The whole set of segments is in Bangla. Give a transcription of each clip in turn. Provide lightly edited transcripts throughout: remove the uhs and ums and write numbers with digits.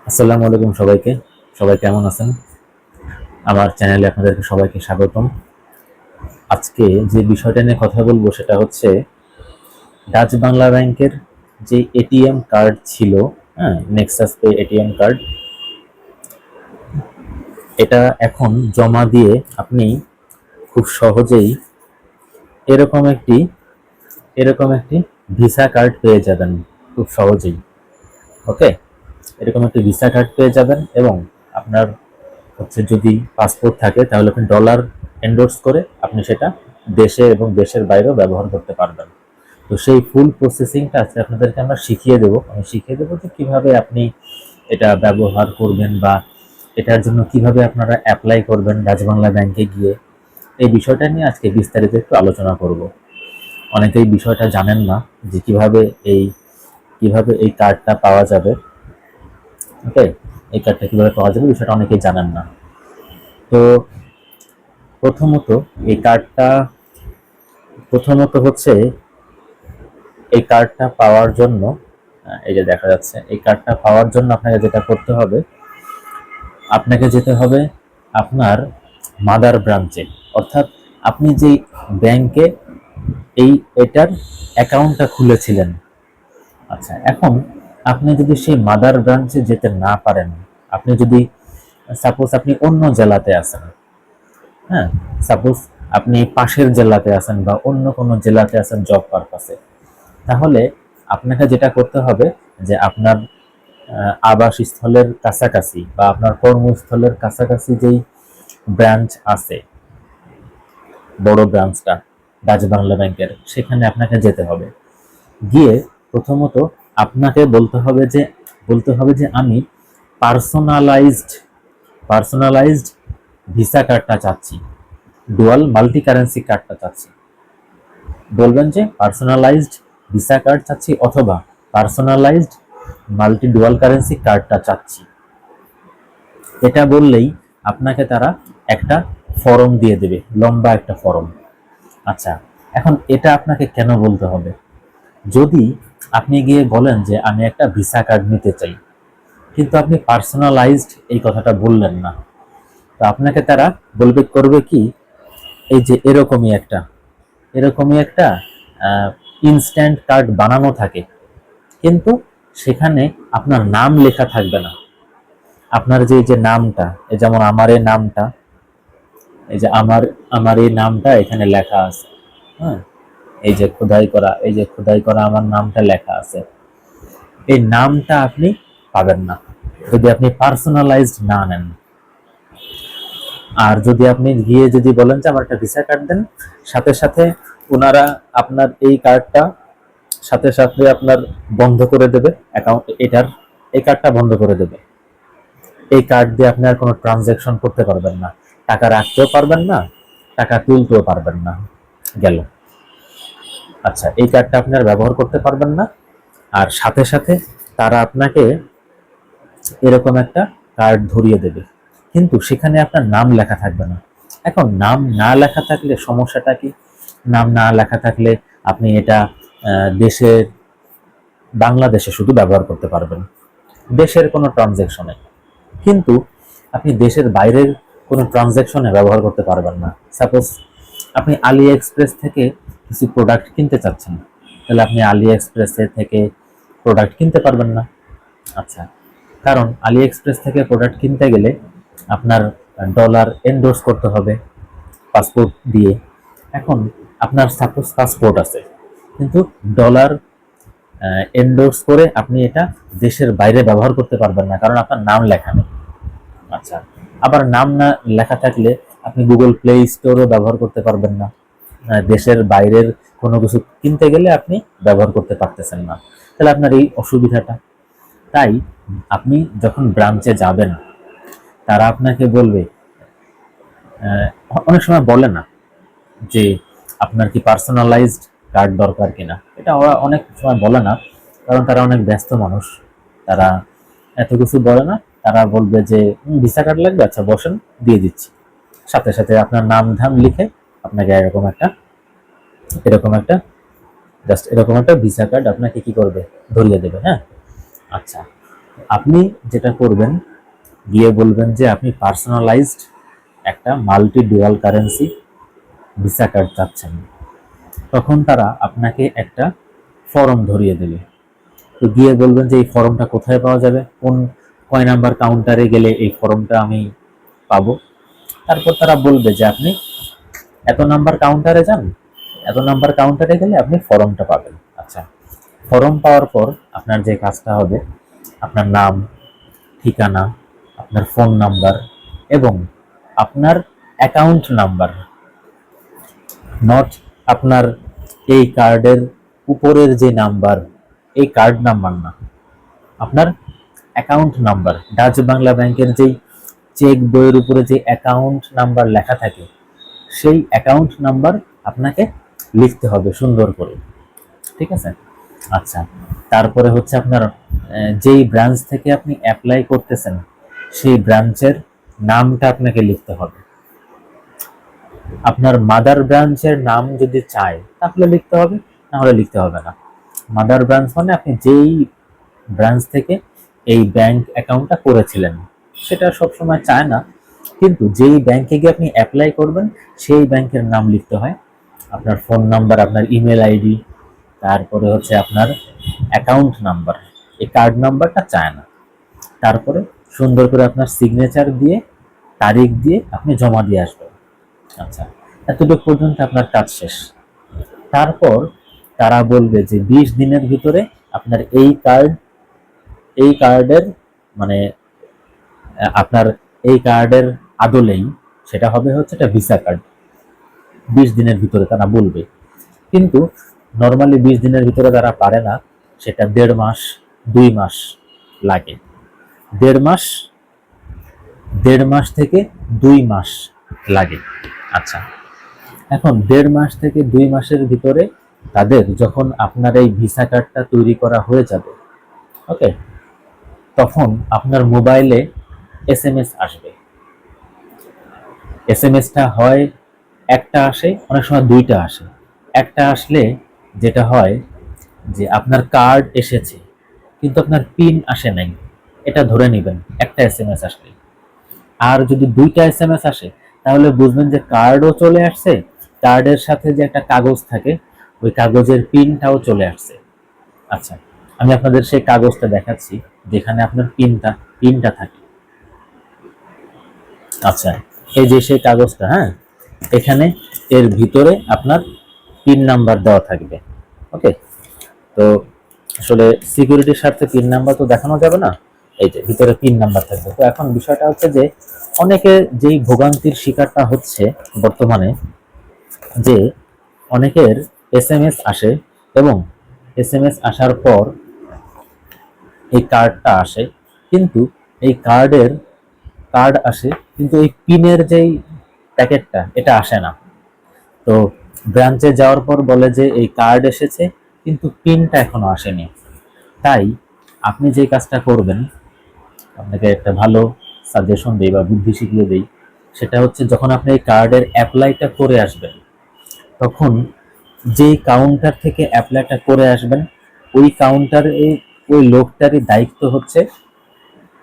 আসসালামু আলাইকুম সবাইকে। সবাই কেমন আছেন? আমার চ্যানেলে আপনাদেরকে সবাইকে স্বাগতম। আজকে যে বিষয়টা নিয়ে কথা বলবো সেটা হচ্ছে ডাচ বাংলা ব্যাংকের যে এটিএম কার্ড ছিল, হ্যাঁ, নেক্সাস পে এটিএম কার্ড, এটা এখন জমা দিয়ে আপনি খুব সহজেই এরকম একটি এরকম একটি ভিসা কার্ড পেয়ে যাবেন খুব সহজেই। ওকে, এরকম একটি ভিসা কার্ড পেয়ে যাবেন এবং আপনার হচ্ছে যদি পাসপোর্ট থাকে তাহলে আপনি ডলার এন্ডোর্স করে আপনি সেটা দেশে এবং দেশের বাইরেও ব্যবহার করতে পারবেন। তো সেই ফুল প্রসেসিংটা আজকে আপনাদেরকে আমরা শিখিয়ে দেবো। আমি শিখিয়ে দেবো যে কিভাবে আপনি এটা ব্যবহার করবেন বা এটার জন্য কিভাবে আপনারা অ্যাপ্লাই করবেন ডাচ বাংলা ব্যাংকে গিয়ে। এই বিষয়টা নিয়ে আজকে বিস্তারিত একটু আলোচনা করব। অনেকেই বিষয়টা জানেন না যে কিভাবে এই কার্ডটা পাওয়া যাবে। ওকে, এই কার্ডটা কিভাবে পাওয়া যাবে বিষয়টা অনেকেই জানেন না। তো প্রথমত এই কার্ডটা প্রথমত হচ্ছে এই কার্ডটা পাওয়ার জন্য, এই যে দেখা যাচ্ছে, এই কার্ডটা পাওয়ার জন্য আপনাকে যেটা করতে হবে, আপনাকে যেতে হবে আপনার মাদার ব্রাঞ্চে, অর্থাৎ আপনি যে ব্যাংকে এটার অ্যাকাউন্টটা খুলেছিলেন। আচ্ছা, এখন আপনি যদি সেই মাদার ব্রাঞ্চে যেতে না পারেন, আপনি যদি সাপোজ আপনি অন্য জেলাতে আছেন, হ্যাঁ, সাপোজ আপনি পাশের জেলাতে আছেন বা অন্য কোনো জেলাতে আছেন জব পারপাসে, তাহলে আপনাকে যেটা করতে হবে যে আপনার আবাসস্থলের কাছাকাছি বা আপনার কর্মস্থলের কাছাকাছি যেই ব্রাঞ্চ আছে, বড় ব্রাঞ্চটা ডাচ বাংলা ব্যাংকের, সেখানে আপনাকে যেতে হবে। গিয়ে প্রথমত আপনাকে বলতে হবে যে আমি পার্সোনালাইজড পার্সোনালাইজড ভিসা কার্ডটা চাচ্ছি, ডুয়াল মাল্টি কারেন্সি কার্ডটা চাচ্ছি। বলবেন যে পার্সোনালাইজড ভিসা কার্ড চাচ্ছি অথবা পার্সোনালাইজড মাল্টি ডুয়াল কারেন্সি কার্ডটা চাচ্ছি। এটা বললেই আপনাকে তারা একটা ফর্ম দিয়ে দেবে, লম্বা একটা ফর্ম। আচ্ছা, এখন এটা আপনাকে কেন বলতে হবে? যদি আপনি গিয়ে বলেন যে আমি একটা ভিসা কার্ড নিতে চাই, কিন্তু আপনি পার্সোনালাইজড এই কথাটা বললেন না, তো আপনাকে তারা করবে কি, এই যে এরকমই একটা ইনস্ট্যান্ট কার্ড বানানো থাকে, কিন্তু সেখানে আপনার নাম লেখা থাকবে না। আপনার যে নামটা, এই যেমন আমার এই নামটা, এই যে আমার এই নামটা এখানে লেখা আছে, হ্যাঁ, এই যে খোদাই করা আমার নামটা লেখা আছে, এই নামটা আপনি পাবেন না যদি আপনি পার্সোনালাইজড না নেন। আর যদি আপনি গিয়ে যদি বলেন যে আমার একটা ভিসা কার্ড দেন, সাথে সাথে ওনারা আপনার এই কার্ডটা সাথে সাথে আপনার বন্ধ করে দেবে অ্যাকাউন্ট, এই কার্ডটা বন্ধ করে দেবে। এই কার্ড দিয়ে আপনি আর কোনো ট্রানজ্যাকশন করতে পারবেন না, টাকা রাখতেও পারবেন না, টাকা তুলতেও পারবেন না, গেল। আচ্ছা, এই কার্ডটা আপনি আর ব্যবহার করতে পারবেন না। আর সাথে সাথে তারা আপনাকে এরকম একটা কার্ড ধরিয়ে দেবে, কিন্তু সেখানে আপনার নাম লেখা থাকবে না। এখন নাম না লেখা থাকলে সমস্যাটা কি? নাম না লেখা থাকলে আপনি এটা দেশের বাংলাদেশে শুধু ব্যবহার করতে পারবেন, দেশের কোনো ট্রানজ্যাকশনে, কিন্তু আপনি দেশের বাইরের কোনো ট্রানজ্যাকশনে ব্যবহার করতে পারবেন না। সাপোজ আপনি আলি এক্সপ্রেস থেকে কিছু প্রোডাক্ট কিনতে চাচ্ছেন, তাহলে আপনি আলি এক্সপ্রেসের থেকে প্রোডাক্ট কিনতে পারবেন না। আচ্ছা, কারণ আলি এক্সপ্রেস থেকে প্রোডাক্ট কিনতে গেলে আপনার ডলার এন্ডোর্স করতে হবে পাসপোর্ট দিয়ে। এখন আপনার সাপোজ পাসপোর্ট আছে, কিন্তু ডলার এন্ডোর্স করে আপনি এটা দেশের বাইরে ব্যবহার করতে পারবেন না, কারণ আপনার নাম লেখা নেই। আচ্ছা, আবার নাম না লেখা থাকলে আপনি গুগল প্লে স্টোরও ব্যবহার করতে পারবেন না, দেশের বাইরের কোনো কিছু কিনতে গেলে আপনি ব্যবহার করতে পারতেছেন না, তাহলে আপনার এই অসুবিধাটা। তাই আপনি যখন ব্রাঞ্চে যাবেন, তারা আপনাকে বলবে, অনেক সময় বলে না যে আপনার কি পার্সোনালাইজড কার্ড দরকার কিনা, এটা ওরা অনেক সময় বলে না, কারণ তারা অনেক ব্যস্ত মানুষ, তারা এত কিছু বলে না। তারা বলবে যে ভিসা কার্ড লাগবে, আচ্ছা বসেন, দিয়ে দিচ্ছি। সাথে সাথে আপনার নাম ধাম লিখে আপনাকে এরকম একটা জাস্ট এরকম একটা ভিসা কার্ড আপনাকে কি করবে, ধরিয়ে দেবে। হ্যাঁ, আচ্ছা, আপনি যেটা করবেন, গিয়ে বলবেন যে আপনি পার্সোনালাইজড একটা multi dual currency visa card চাচ্ছেন। তখন তারা আপনাকে একটা ফর্ম ধরিয়ে দেবে। তো গিয়ে বলবেন যে এই ফর্মটা কোথায় পাওয়া যাবে, কয় নাম্বার কাউন্টারে গেলে এই ফর্মটা আমি পাবো। তারপর তারা বলবে যে আপনি এত নাম্বার কাউন্টারে যান, এত নাম্বার কাউন্টারে গেলে আপনি ফর্মটা পাবেন। আচ্ছা, ফর্ম পাওয়ার পর আপনার যে কাজটা হবে, আপনার নাম, ঠিকানা, আপনার ফোন নাম্বার এবং আপনার অ্যাকাউন্ট নাম্বার, নট আপনার এই কার্ডের উপরের যে নাম্বার, এই কার্ড নাম্বার না, আপনার অ্যাকাউন্ট নাম্বার। ডাচ বাংলা ব্যাংকের যেই চেক বইয়ের উপরে যে অ্যাকাউন্ট নাম্বার লেখা থাকে, সেই অ্যাকাউন্ট নাম্বার আপনাকে লিখতে হবে সুন্দর করে। ঠিক আছে? আচ্ছা, তারপরে হচ্ছে আপনার যেই ব্রাঞ্চ থেকে আপনি অ্যাপ্লাই করতেছেন, সেই ব্রাঞ্চের নামটা আপনাকে লিখতে হবে। আপনার মাদার ব্রাঞ্চের নাম যদি চায় তাহলে লিখতে হবে, না হলে লিখতে হবে না। মাদার ব্রাঞ্চ মানে আপনি যেই ব্রাঞ্চ থেকে এই ব্যাংক অ্যাকাউন্টটা করেছিলেন, সেটা সবসময় চায় না, কিন্তু যেই ব্যাংকে গিয়ে আপনি অ্যাপ্লাই করবেন সেই ব্যাংকের নাম লিখতে হয়। আপনার ফোন নাম্বার, আপনার ইমেল আইডি, তারপরে হচ্ছে আপনার অ্যাকাউন্ট নাম্বার, এই কার্ড নাম্বারটা চায় না। তারপরে সুন্দর করে আপনার সিগনেচার দিয়ে, তারিখ দিয়ে আপনি জমা দিয়ে আসবেন। আচ্ছা, এতটুকু পর্যন্ত আপনার কাজ শেষ। তারপর তারা বলবে যে 20 দিনের ভিতরে আপনার এই কার্ডের মানে আপনার এই কার্ডের আদলেই সেটা হবে হচ্ছে একটা ভিসা কার্ড। 20 দিনের ভিতরে তারা বলবে, কিন্তু নর্মালি 20 দিনের ভিতরে তারা পারে না, সেটা 1.5 মাস 2 মাস লাগে। 1.5 মাস 1.5 মাস থেকে 2 মাস লাগে। আচ্ছা, এখন 1.5 মাস থেকে 2 মাসের ভিতরে তাদের যখন আপনার এই ভিসা কার্ডটা তৈরি করা হয়ে যাবে, ওকে, তখন আপনার মোবাইলে এসএমএস আসবে। এসএমএসটা হয় একটা আসে, অনেক সময় দুইটা আসে। একটা আসলে যেটা হয় যে আপনার কার্ড এসেছে কিন্তু আপনার পিন আসে নাই, এটা ধরে নেবেন একটা এসএমএস আসলে। আর যদি দুইটা এসএমএস আসে তাহলে বুঝবেন যে কার্ডও চলে আসছে, কার্ডের সাথে যে একটা কাগজ থাকে ওই কাগজের পিনটাও চলে আসছে। আচ্ছা, আমি আপনাদের সেই কাগজটা দেখাচ্ছি যেখানে আপনার পিনটা থাকে। আচ্ছা, এই যে সেই কাগজটা, হ্যাঁ, এখানে এর ভিতরে আপনার পিন নাম্বার দেওয়া থাকবে। ওকে, তো আসলে সিকিউরিটির স্বার্থে পিন নাম্বার তো দেখানো যাবে না, এই যে ভিতরে পিন নাম্বার থাকবে। তো এখন বিষয়টা হচ্ছে যে অনেকে যেই ভোগান্তির শিকারটা হচ্ছে বর্তমানে, যে অনেকের এসএমএস আসে এবং এসএমএস আসার পর এই কার্ডটা আসে, কিন্তু এই কার্ড আসে কিন্তু এই পিনের যেই প্যাকেটটা এটা আসে না। তো ব্রাঞ্চে যাওয়ার পর বলে যে এই কার্ড এসেছে কিন্তু পিনটা এখনো আসেনি। তাই আপনি যে কাজটা করবেন, আপনাকে একটা ভালো সাজেশন দেই বা বুদ্ধি শিখিয়ে দেই, সেটা হচ্ছে যখন আপনি এই কার্ডের অ্যাপ্লাইটা করে আসবেন, তখন যেই কাউন্টার থেকে অ্যাপ্লাইটা করে আসবেন ওই কাউন্টারে ওই লোকটারই দায়িত্ব হচ্ছে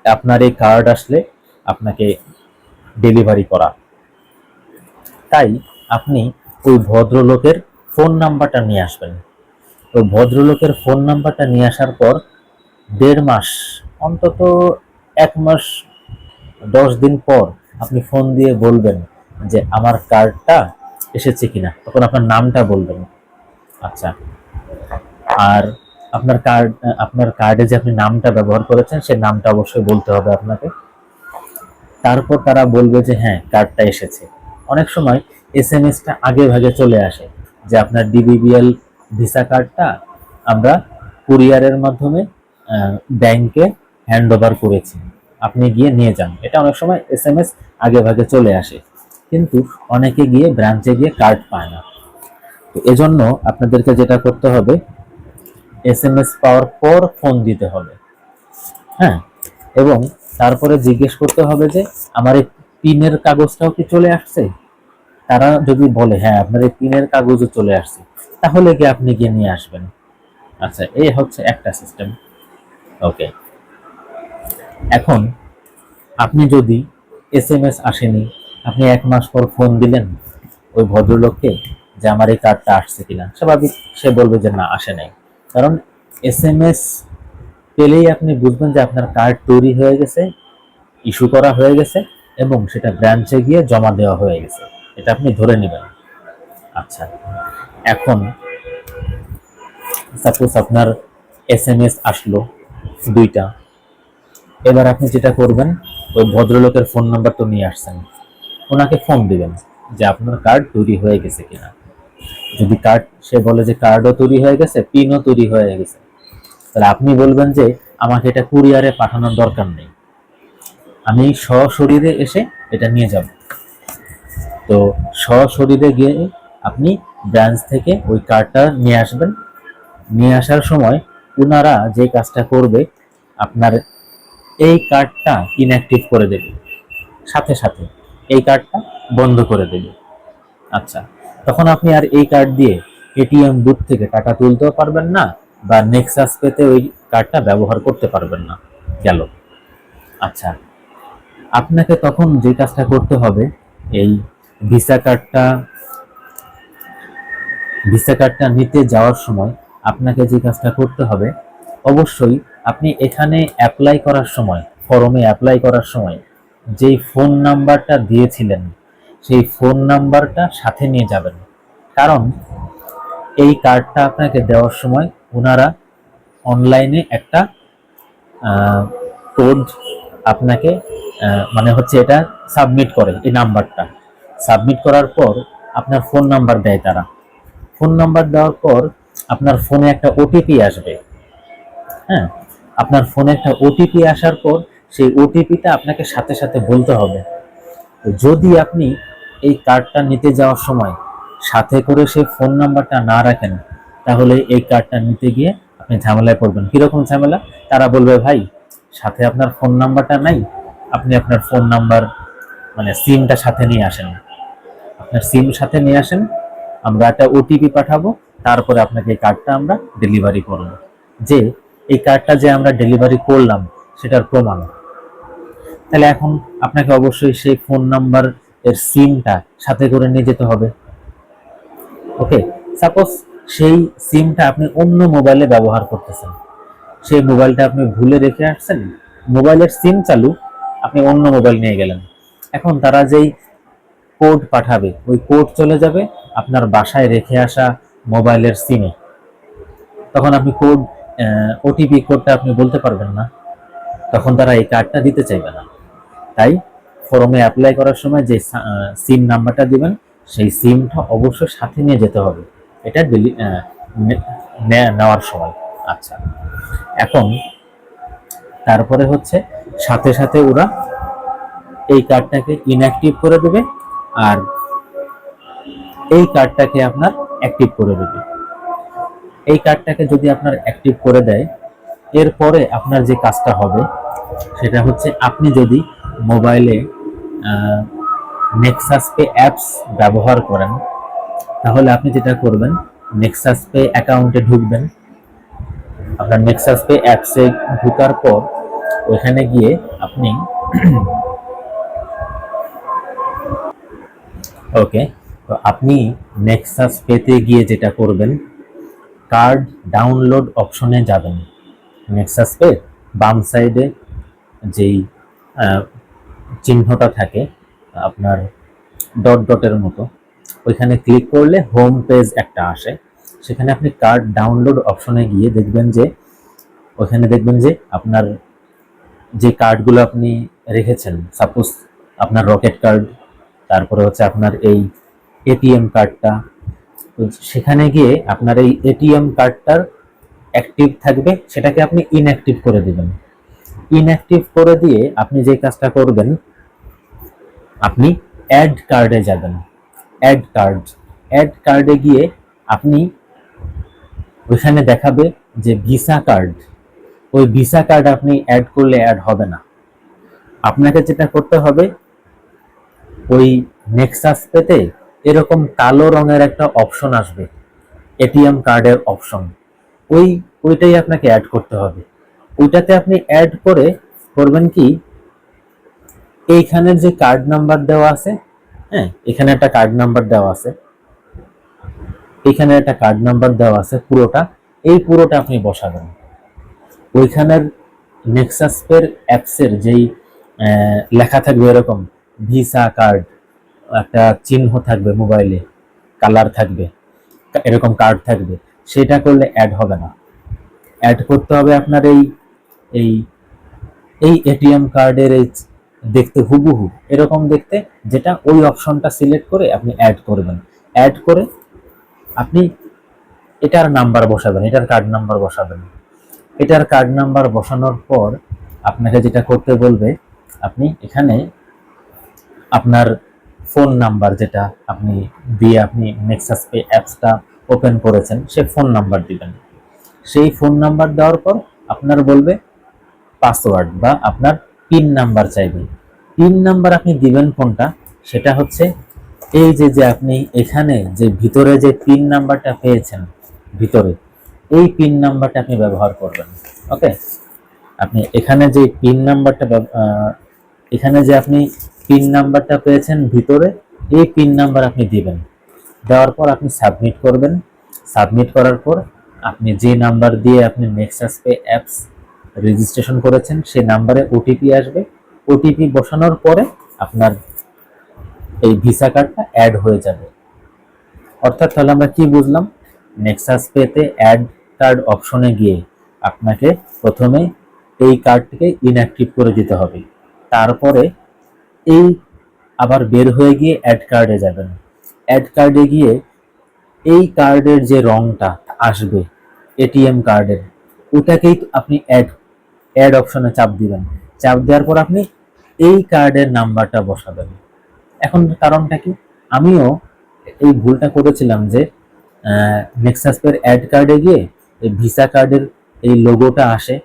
আপনার এই কার্ড আসলে আপনাকে ডেলিভারি করা। তাই আপনি ওই ভদ্রলোকের ফোন নাম্বারটা নিয়ে আসবেন। ওই ভদ্রলোকের ফোন নাম্বারটা নিয়ে আসার পর 1.5 মাস, অন্তত 1 মাস 10 দিন পর আপনি ফোন দিয়ে বলবেন যে আমার কার্ডটা এসেছে কিনা, তখন আপনার নামটা বলবেন। আচ্ছা, আর আপনার কার্ডে যে আপনি নামটা ব্যবহার করেছেন সেই নামটা অবশ্যই বলতে হবে আপনাকে। তারপর তারা বলবে যে হ্যাঁ কার্ডটা এসেছে। অনেক সময় এসএমএসটা আগে ভাগে চলে আসে যে আপনার ডিবিবিএল ভিসা কার্ডটা আমরা কুরিয়ারের মাধ্যমে ব্যাংকে হ্যান্ড ওভার করেছি, আপনি গিয়ে নিয়ে যান। এটা অনেক সময় এসএমএস আগে ভাগে চলে আসে, কিন্তু অনেকে গিয়ে ব্রাঞ্চে গিয়ে কার্ড পায় না। তো এজন্য আপনাদেরকে যেটা করতে হবে, এসএমএস পাওয়ার পর ফোন দিতে হবে, হ্যাঁ, এবং তারপরে জিজ্ঞেস করতে হবে যে আমার এই পিনের কাগজটাও কি চলে আসছে। তারা যদি বলে হ্যাঁ আপনার এই পিনের কাগজও চলে আসছে, তাহলে কি আপনি গিয়ে নিয়ে আসবেন। আচ্ছা, এই হচ্ছে একটা সিস্টেম। ওকে, এখন আপনি যদি SMS আসেনি, আপনি 1 মাস পর ফোন দিলেন ওই ভদ্রলোককে যে আমার এই কার্ডটা আসছে কিনা, স্বাভাবিক সে বলবে যে না আসে নাই। কারণ SMS পেলেই আপনি বুঝবেন যে আপনার কার্ড তৈরি হয়ে গেছে, ইস্যু করা হয়ে গেছে এবং সেটা ব্রাঞ্চে গিয়ে জমা দেওয়া হয়ে গেছে, এটা আপনি ধরে নেবেন। আচ্ছা, এখন সাপোজ আপনার SMS আসলো 2টা, এবার আপনি যেটা করবেন, ওই ভদ্রলোকের ফোন নাম্বার তো নিয়ে আসছেন, ওনাকে ফোন দিবেন যে আপনার কার্ড তৈরি হয়ে গেছে কিনা। যদি কার্ড সে বলে যে কার্ডও তৈরি হয়ে গেছে, পিনও তৈরি হয়ে গেছে, তাহলে আপনি বলবেন যে আমাকে এটা কুরিয়ারে পাঠানোর দরকার নেই, আমি সশরীরে এসে এটা নিয়ে যাব। তো সশরীরে গিয়ে আপনি ব্রাঞ্চ থেকে ওই কার্ডটা নিয়ে আসবেন। নিয়ে আসার সময় ওনারা যে কাজটা করবে, আপনার এই কার্ডটা ইনঅ্যাক্টিভ করে দেবে, সাথে সাথে এই কার্ডটা বন্ধ করে দেবে। আচ্ছা, তখন আপনি আর এই কার্ড দিয়ে এটিএম বুথ থেকে টাকা তুলতেও পারবেন না, বা নেক্সাস পেতে ওই কার্ডটা ব্যবহার করতে পারবেন না, গেল। আচ্ছা, আপনাকে তখন যে কাজটা করতে হবে, এই ভিসা কার্ডটা ভিসা কার্ডটা নিতে যাওয়ার সময় আপনাকে যে কাজটা করতে হবে, অবশ্যই আপনি এখানে অ্যাপ্লাই করার সময়, ফর্মে অ্যাপ্লাই করার সময় যেই ফোন নাম্বারটা দিয়েছিলেন সেই ফোন নাম্বারটা সাথে নিয়ে যাবেন। কারণ এই কার্ডটা আপনাকে দেওয়ার সময় ওনারা অনলাইনে একটা কোড আপনাকে মানে হচ্ছে এটা সাবমিট করে, এই নাম্বারটা সাবমিট করার পর আপনার ফোন নাম্বার দেয় তারা। ফোন নাম্বার দেওয়ার পর আপনার ফোনে একটা ওটিপি আসবে। হ্যাঁ, আপনার ফোনে একটা ওটিপি আসার পর সেই ওটিপিটা আপনাকে সাথে সাথে বলতে হবে। যদি আপনি এই কার্ডটা নিতে যাওয়ার সময় সাথে করে সেই ফোন নাম্বারটা না রাখেন, তাহলে এই কার্ডটা নিতে গিয়ে আপনি ঝামেলায় পড়বেন। কিরকম ঝামেলা? তারা বলবে ভাই সাথে আপনার ফোন নাম্বারটা নাই, আপনি আপনার ফোন নাম্বার মানে সিমটা সাথে নিয়ে আসেন, আপনার সিম সাথে নিয়ে আসেন, আমরা একটা ওটিপি পাঠাবো, তারপরে আপনাকে এই কার্ডটা আমরা ডেলিভারি করব। যে এই কার্ডটা যে আমরা ডেলিভারি করলাম সেটার প্রমাণ। তাহলে এখন আপনাকে অবশ্যই সেই ফোন নাম্বার এর সিমটা সাথে করে নিয়ে যেতে হবে। ওকে, সাপোজ সেই সিমটা আপনি অন্য মোবাইলে ব্যবহার করতেছেন, সেই মোবাইলটা আপনি ভুলে রেখে আসছেন, মোবাইলের সিম চালু, আপনি অন্য মোবাইল নিয়ে গেলেন। এখন তারা যেই কোড পাঠাবে ওই কোড চলে যাবে আপনার বাসায় রেখে আসা মোবাইলের সিমে। তখন আপনি কোড ওটিপি কোডটা আপনি বলতে পারবেন না, তখন তারা এই কার্ডটা দিতে চাইবে না। তাই ফর্মে অ্যাপ্লাই করার সময় যে সিম নাম্বারটা দিবেন সেই সিমটা অবশ্যই সাথে নিয়ে যেতে হবে, এটা নেওয়ার সময়। আচ্ছা, এখন তারপরে হচ্ছে সাথে সাথে ওরা এই কার্ডটাকে ইনঅ্যাক্টিভ করে দেবে আর এই কার্ডটাকে আপনার অ্যাক্টিভ করে দেবে। এই কার্ডটাকে যদি আপনার অ্যাক্টিভ করে দেয়, এরপরে আপনার যে কাজটা হবে সেটা হচ্ছে আপনি যদি মোবাইলে নেক্সাস পে অ্যাপস ব্যবহার করেন, তাহলে আপনি যেটা করবেন, নেক্সাস পে অ্যাকাউন্টে ঢুকবেন। আপনার নেক্সাস পে অ্যাপসে ঢোকার পর ওখানে গিয়ে আপনি ওকে, তো আপনি নেক্সাস পেতে গিয়ে যেটা করবেন, কার্ড ডাউনলোড অপশনে যাবেন। নেক্সাস পে বাম সাইডে যেই চিহ্নটা থাকে আপনার ডট ডটের মতো, ওইখানে ক্লিক করলে হোম পেজ একটা আসে, সেখানে আপনি কার্ড ডাউনলোড অপশনে গিয়ে দেখবেন যে ওখানে দেখবেন যে আপনার যে কার্ডগুলো আপনি রেখেছেন, সাপোজ আপনার রকেট কার্ড, তারপরে হচ্ছে আপনার এই এটিএম কার্ডটা, তো সেখানে গিয়ে আপনার এই এটিএম কার্ডটার অ্যাক্টিভ থাকবে, সেটাকে আপনি ইনঅ্যাক্টিভ করে দিবেন। ইনঅ্যাক্টিভ করে দিয়ে আপনি যে কাজটা করবেন, আপনি অ্যাড কার্ডে যাবেন। অ্যাড কার্ডে গিয়ে আপনি ওইখানে দেখাবে যে ভিসা কার্ড, ওই ভিসা কার্ড আপনি অ্যাড করলে অ্যাড হবে না। আপনাকে যেটা করতে হবে, ওই নেক্সাস পেতে এরকম কালো রঙের একটা অপশন আসবে, এটিএম কার্ডের অপশন, ওইটাই আপনাকে অ্যাড করতে হবে। ওইটাতে আপনি অ্যাড করে করবেন কি, এইখানের যে কার্ড নাম্বার দেওয়া আছে, হ্যাঁ এখানে একটা কার্ড নাম্বার দেওয়া আছে, এখানে একটা কার্ড নাম্বার দেওয়া আছে পুরোটা, এই পুরোটা আপনি বসাবেন। ওইখানের নেক্সাস পের অ্যাপসের যেই লেখা থাকবে এরকম ভিসা কার্ড, একটা চিহ্ন থাকবে মোবাইলে, কালার থাকবে, এরকম কার্ড থাকবে, সেটা করলে অ্যাড হবে না। অ্যাড করতে হবে আপনার এই এই এই এটিএম কার্ডের এই দেখতে হুবহু এরকম দেখতে, যেটা ওই অপশনটা সিলেক্ট করে আপনি অ্যাড করবেন। অ্যাড করে আপনি এটার নাম্বার বসাবেন, এটার কার্ড নাম্বার বসাবেন। এটার কার্ড নাম্বার বসানোর পর আপনাকে যেটা করতে বলবে, আপনি এখানে আপনার ফোন নাম্বার যেটা আপনি দিয়ে আপনি নেক্সাস পে অ্যাপসটা ওপেন করেছেন, সে ফোন নাম্বার দিবেন। সেই ফোন নাম্বার দেওয়ার পর আপনার বলবে পাসওয়ার্ড বা আপনার পিন নাম্বার চাইবে। পিন নাম্বার আপনি দিবেন কোনটা, সেটা হচ্ছে এই যে যে আপনি এখানে যে ভিতরে যে পিন নাম্বারটা পেয়েছেন ভিতরে, এই পিন নাম্বারটা আপনি ব্যবহার করবেন। ওকে, আপনি এখানে যে পিন নাম্বারটা এখানে যে আপনি পিন নাম্বারটা পেয়েছেন ভিতরে, এই পিন নাম্বার আপনি দিবেন। দেওয়ার পর আপনি সাবমিট করবেন। সাবমিট করার পর আপনি যে নাম্বার দিয়ে আপনি নেক্সাস পে অ্যাপস রেজিস্ট্রেশন করেছেন সেই নাম্বারে ওটিপি আসবে। ওটিপি বসানোর পরে আপনার এই ভিসা কার্ডটা অ্যাড হয়ে যাবে। অর্থাৎ তাহলে আমরা কি বুঝলাম, নেক্সাস পেতে অ্যাড কার্ড অপশনে গিয়ে আপনাকে প্রথমে এই কার্ডটিকে ইনঅ্যাক্টিভ করে দিতে হবে, তারপরে এই আবার বের হয়ে গিয়ে অ্যাড কার্ডে যাবেন। অ্যাড কার্ডে গিয়ে এই কার্ডের যে রংটা আসবে এটিএম কার্ডের, ওটাকেই আপনি অ্যাড অ্যাড অপশনে চাপ দিবেন। চাপ দেওয়ার পর আপনি এই কার্ডের নাম্বারটা বসাবেন। এখন কারণটা কি, আমিও এই ভুলটা করেছিলাম যে নেক্সাস পের অ্যাড কার্ডে গিয়ে এই ভিসা কার্ডের এই লোগোটা আসে,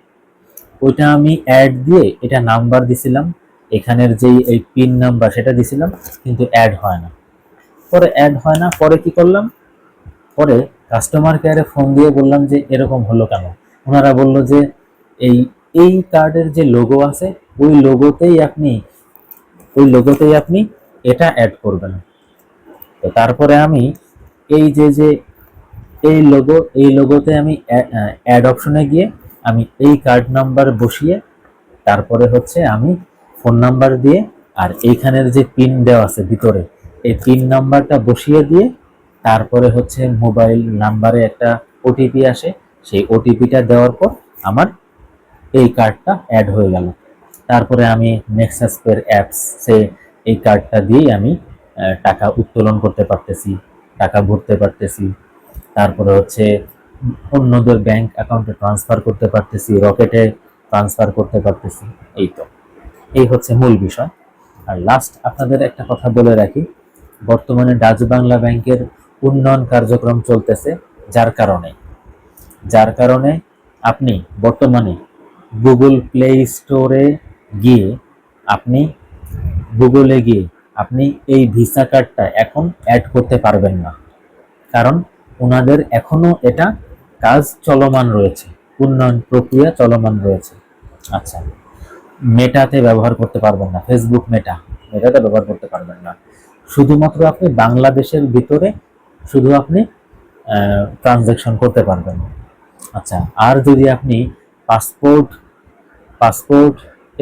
ওইটা আমি অ্যাড দিয়ে এটা নাম্বার দিছিলাম, এখানের যেই এই পিন নাম্বার সেটা দিছিলাম, কিন্তু অ্যাড হয় না। পরে অ্যাড হয় না, পরে কি করলাম, পরে কাস্টমার কেয়ারে ফোন দিয়ে বললাম যে এরকম হলো কেন। ওনারা বলল যে এই এই কার্ডের যে লোগো আছে ওই লোগোতেই আপনি এটা অ্যাড করবেন। তো তারপরে আমি এই যে যে এই লোগোতে আমি অ্যাড অপশনে গিয়ে আমি এই কার্ড নাম্বার বসিয়ে তারপরে হচ্ছে আমি ফোন নাম্বার দিয়ে আর এইখানের যে পিন দেওয়া আছে ভিতরে এই পিন নাম্বারটা বসিয়ে দিয়ে তারপরে হচ্ছে মোবাইল নাম্বারে একটা ওটিপি আসে, সেই ওটিপিটা দেওয়ার পর আমার এই কার্ডটা অ্যাড হয়ে গেল। তারপরে আমি নেক্সাস পের অ্যাপসে এই কার্ডটা দিয়েই আমি টাকা উত্তোলন করতে পারতেছি, টাকা ভরতে পারতেছি, তারপরে হচ্ছে অন্যদের ব্যাংক অ্যাকাউন্টে ট্রান্সফার করতে পারতেছি, রকেটে ট্রান্সফার করতে পারতেছি। এই তো, এই হচ্ছে মূল বিষয়। আর লাস্ট আপনাদের একটা কথা বলে রাখি, বর্তমানে ডাচ বাংলা ব্যাংকের উন্নয়ন কার্যক্রম চলতেছে, যার কারণে আপনি বর্তমানে গুগল প্লে স্টোরে গিয়ে আপনি গুগলে গিয়ে আপনি এই ভিসা কার্ডটা এখন অ্যাড করতে পারবেন না, কারণ ওনাদের এখনো এটা কাজ চলমান রয়েছে, উন্নয়ন প্রক্রিয়া চলমান রয়েছে। আচ্ছা, মেটাতে ব্যবহার করতে পারবেন না, ফেসবুক মেটাতে ব্যবহার করতে পারবেন না। শুধুমাত্র আপনি বাংলাদেশের ভিতরে শুধু আপনি ট্রানজ্যাকশন করতে পারবেন। আচ্ছা, আর যদি আপনি পাসপোর্ট পাসপোর্ট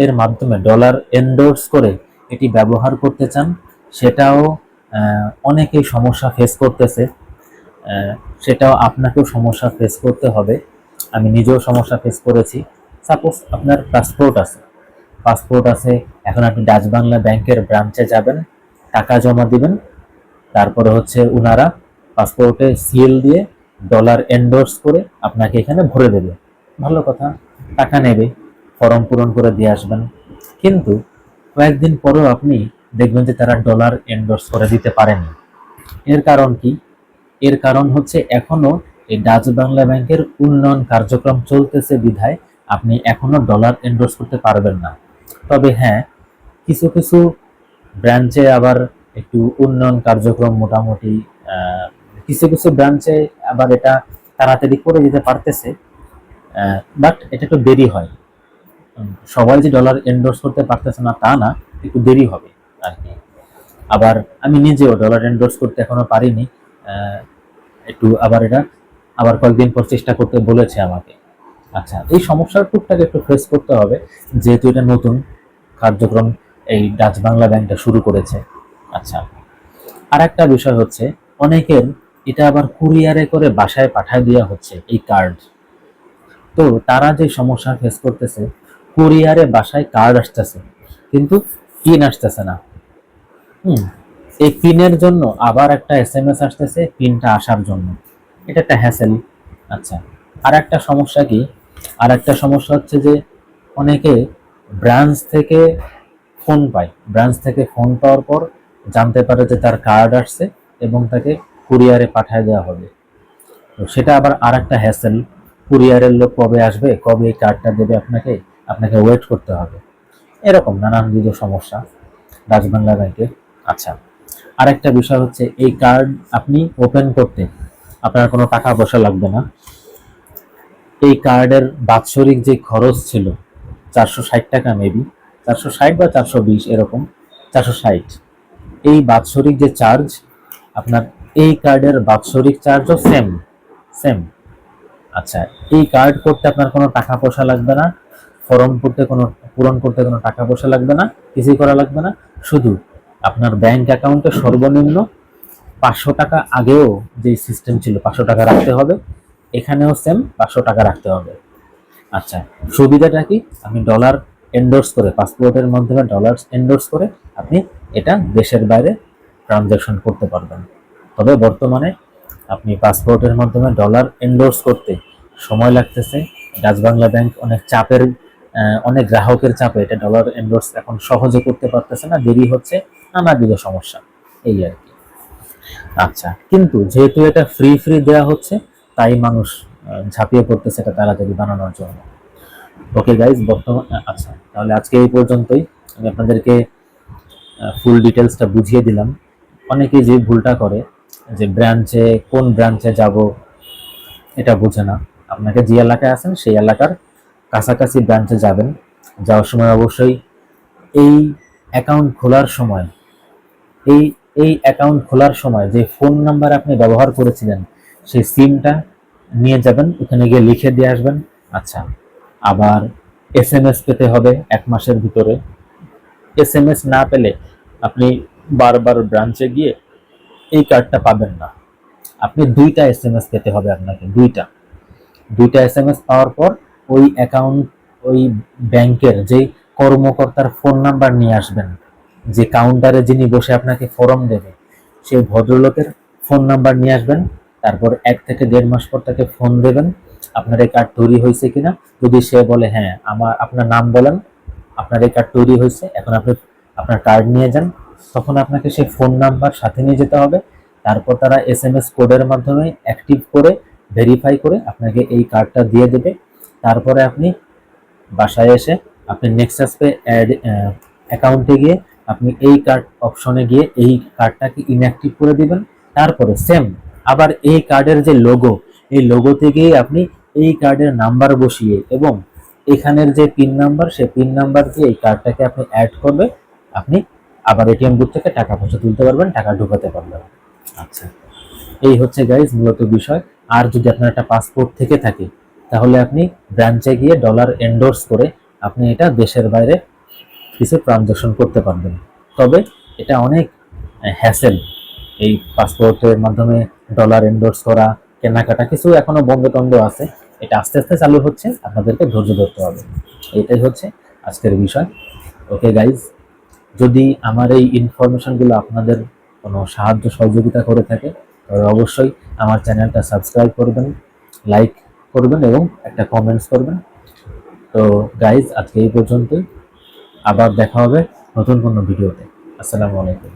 এর মাধ্যমে ডলার এন্ডোর্স করে এটি ব্যবহার করতে চান, সেটাও অনেকেই সমস্যা ফেস করতেছে। সেটাও আপনাকেও সমস্যা ফেস করতে হবে, আমি নিজেও সমস্যা ফেস করেছি। সাপোজ আপনার পাসপোর্ট আছে, এখন আপনি ডাচ বাংলা ব্যাংকের ব্রাঞ্চে যাবেন, টাকা জমা দিবেন, তারপরে হচ্ছে ওনারা পাসপোর্টে সিএল দিয়ে ডলার এন্ডোর্স করে আপনাকে এখানে ভরে দেবে। ভালো কথা, টাকা নেবে, ফর্ম পূরণ করে দিয়ে আসবেন। কিন্তু কয়েকদিন পরেও আপনি দেখবেন যে তারা ডলার এন্ডোর্স করে দিতে পারেনি। এর কারণ কি? এর কারণ হচ্ছে এখনো এই ডাচ বাংলা ব্যাংকের উন্নয়ন কার্যক্রম চলতেছে বিধায় আপনি এখনো ডলার এন্ডোর্স করতে পারবেন না। তবে হ্যাঁ, কিছু কিছু ব্রাঞ্চে আবার একটু উন্নয়ন কার্যক্রম মোটামুটি কিছু কিছু ব্রাঞ্চে আবার এটা তাড়াতাড়ি করে দিতে পারতেছে, বাট এটা একটু দেরি হয়। সবাই যে ডলার এন্ডোর্স করতে পারতেছে না তা না, একটু দেরি হবে আর কি। আবার আমি নিজেও ডলার এন্ডোর্স করতে এখনো পারিনি, একটু আবার এটা আবার কয়েকদিন পর চেষ্টা করতে বলেছে আমাকে। আচ্ছা, এই সমস্যার টুকটাক একটু ফেস করতে হবে, যেহেতু এটা নতুন কার্যক্রম এই ডাচ বাংলা ব্যাংকটা শুরু করেছে। আচ্ছা, আর একটা বিষয় হচ্ছে, অনেকের এটা আবার কুরিয়ারে করে বাসায় পাঠায় দেওয়া হচ্ছে এই কার্ড। তো তারা যে সমস্যা ফেস করতেছে, কুরিয়ারে বাসায় কার্ড আসতেছে কিন্তু পিন আসতেছে না। এই পিনের জন্য আবার একটা এসএমএস আসতেছে পিনটা আসার জন্য, এটা একটা হ্যাসেল। আচ্ছা, আর একটা সমস্যা কি, আর একটা সমস্যা হচ্ছে যে অনেকে ব্রাঞ্চ থেকে ফোন পায়, ব্রাঞ্চ থেকে ফোন পাওয়ার পর জানতে পারে যে তার কার্ড আসছে এবং তাকে কুরিয়ারে পাঠিয়ে দেওয়া হবে। তো সেটা আবার আর একটা হ্যাসেল, কুরিয়ারের লোক কবে আসবে, কবে এই কার্ডটা দেবে আপনাকে, আপনাকে ওয়েট করতে হবে। এরকম নানানবিধ সমস্যা ডাচ বাংলা ব্যাংকে। আচ্ছা, আরেকটা বিষয় হচ্ছে, এই কার্ড আপনি ওপেন করতে আপনার কোনো টাকা পয়সা লাগবে না। এই কার্ডের বাৎসরিক যে খরচ ছিল 460 টাকা, মেবি 460 বা 420 এরকম, 460। এই বাৎসরিক যে চার্জ আপনার, এই কার্ডের বাৎসরিক চার্জও সেম সেম। আচ্ছা, এই কার্ড করতে আপনার কোনো টাকা পয়সা লাগবে না, পূরণ করতে কোনো টাকা পয়সা লাগবে না, কিছুই করা লাগবে না। শুধু আপনার ব্যাংক অ্যাকাউন্টে সর্বনিম্ন 500 টাকা, আগেও যে সিস্টেম ছিল 500 টাকা রাখতে হবে, এখানেও সেম 500 টাকা রাখতে হবে। আচ্ছা, সুবিধাটা কি, আপনি ডলার এন্ডোর্স করে, পাসপোর্টের মাধ্যমে ডলার এন্ডোর্স করে আপনি এটা দেশের বাইরে ট্রানজাকশন করতে পারবেন। তবে বর্তমানে আপনি পাসপোর্টের মাধ্যমে ডলার এন্ডোর্স করতে সময় লাগতেছে। ডাচ বাংলা ব্যাংক অনেক চাপের, অনেক গ্রাহকের চাপে এটা ডলার এন্ডোর্স এখন সহজে করতে পারতেছে না, দেরি হচ্ছে, নানাবিধ সমস্যা, এই আর কি। আচ্ছা, কিন্তু যেহেতু এটা ফ্রি ফ্রি দেওয়া হচ্ছে, তাই মানুষ ঝাঁপিয়ে পড়তেছে এটা তাড়াতাড়ি বানানোর জন্য। ওকে গাইজ, আচ্ছা তাহলে আজকে এই পর্যন্তই। আমি আপনাদেরকে ফুল ডিটেলসটা বুঝিয়ে দিলাম। অনেকে যে ভুলটা করে, যে কোন ব্রাঞ্চে যাব এটা বোঝে না। আপনাকে যে এলাকায় আছেন সেই এলাকার কাছাকাছি ব্রাঞ্চে যাবেন। যাওয়ার সময় অবশ্যই এই অ্যাকাউন্ট খোলার সময়, এই এই অ্যাকাউন্ট খোলার সময় যে ফোন নাম্বার আপনি ব্যবহার করেছিলেন সেই সিমটা নিয়ে যাবেন, ওখানে গিয়ে লিখে দিয়ে আসবেন। আচ্ছা, আবার এসএমএস পেতে হবে 1 মাসের ভিতরে। এসএমএস না পেলে আপনি বারবার ব্রাঞ্চে গিয়ে এই কার্ডটা পাবেন না। আপনি 2টা এসএমএস পেতে হবে, আপনাকে 2টা এসএমএস পাওয়ার পর ওই অ্যাকাউন্ট, ওই ব্যাংকের যে কর্মকর্তার ফোন নাম্বার নিয়ে আসবেন, যে কাউন্টারে যিনি বসে আপনাকে ফর্ম দেবে সেই ভদ্রলোকের ফোন নাম্বার নিয়ে আসবেন। তারপর 1 থেকে 1.5 মাস পর তাকে ফোন দেবেন, আপনার এই কার্ড তৈরি হয়েছে কিনা। যদি সে বলে হ্যাঁ, আপনার নাম বলেন, আপনার এই কার্ড তৈরি হয়েছে, এখন আপনি আপনার কার্ড নিয়ে যান, তখন আপনাকে সেই ফোন নাম্বার সাথে নিয়ে যেতে হবে। তারপর তারা এসএমএস কোডের মাধ্যমে অ্যাক্টিভ করে, ভেরিফাই করে আপনাকে এই কার্ডটা দিয়ে দেবে। তারপরে আপনি বাসায় এসে আপনি নেক্সাস পে অ্যাকাউন্টে গিয়ে আপনি এই কার্ড অপশনে গিয়ে এই কার্ডটাকে ইনঅ্যাক্টিভ করে দিবেন। তারপরে সেম আবার এই কার্ডের যে লোগো, এই লোগোতে গিয়ে আপনি এই কার্ডের নাম্বার বসিয়ে এবং এখানের যে পিন নাম্বার, সেই পিন নাম্বার দিয়ে এই কার্ডটাকে আপনি অ্যাড করবে, আপনি আবার এটিএম বুথ থেকে টাকা পয়সা তুলতে পারবেন, টাকা ঢোকাতে পারবেন। আচ্ছা, এই হচ্ছে গাইজ মূলত বিষয়। আর যদি আপনার একটা পাসপোর্ট থেকে থাকে, তাহলে আপনি ব্রাঞ্চে গিয়ে ডলার এন্ডোর্স করে আপনি এটা দেশের বাইরে কিছু ট্রানজাকশন করতে পারবেন। তবে এটা অনেক হ্যাসেল, এই পাসপোর্টের মাধ্যমে ডলার এন্ডোর্স করা, কেনাকাটা কিছু এখনো বন্ধ টন্ধ আছে। এটা আস্তে আস্তে চালু হচ্ছে, আপনাদেরকে ধৈর্য ধরতে হবে। এটাই হচ্ছে আজকের বিষয়। ওকে গাইজ, যদি আমার এই ইনফরমেশনগুলো আপনাদের কোনো সাহায্য সহযোগিতা করে থাকে, তবে অবশ্যই আমার চ্যানেলটা সাবস্ক্রাইব করবেন, লাইক করবেন এবং একটা কমেন্টস করবেন। তো গাইজ, আজকে এই পর্যন্তই, আবার দেখা হবে নতুন কোনো ভিডিওতে। আসসালামু আলাইকুম।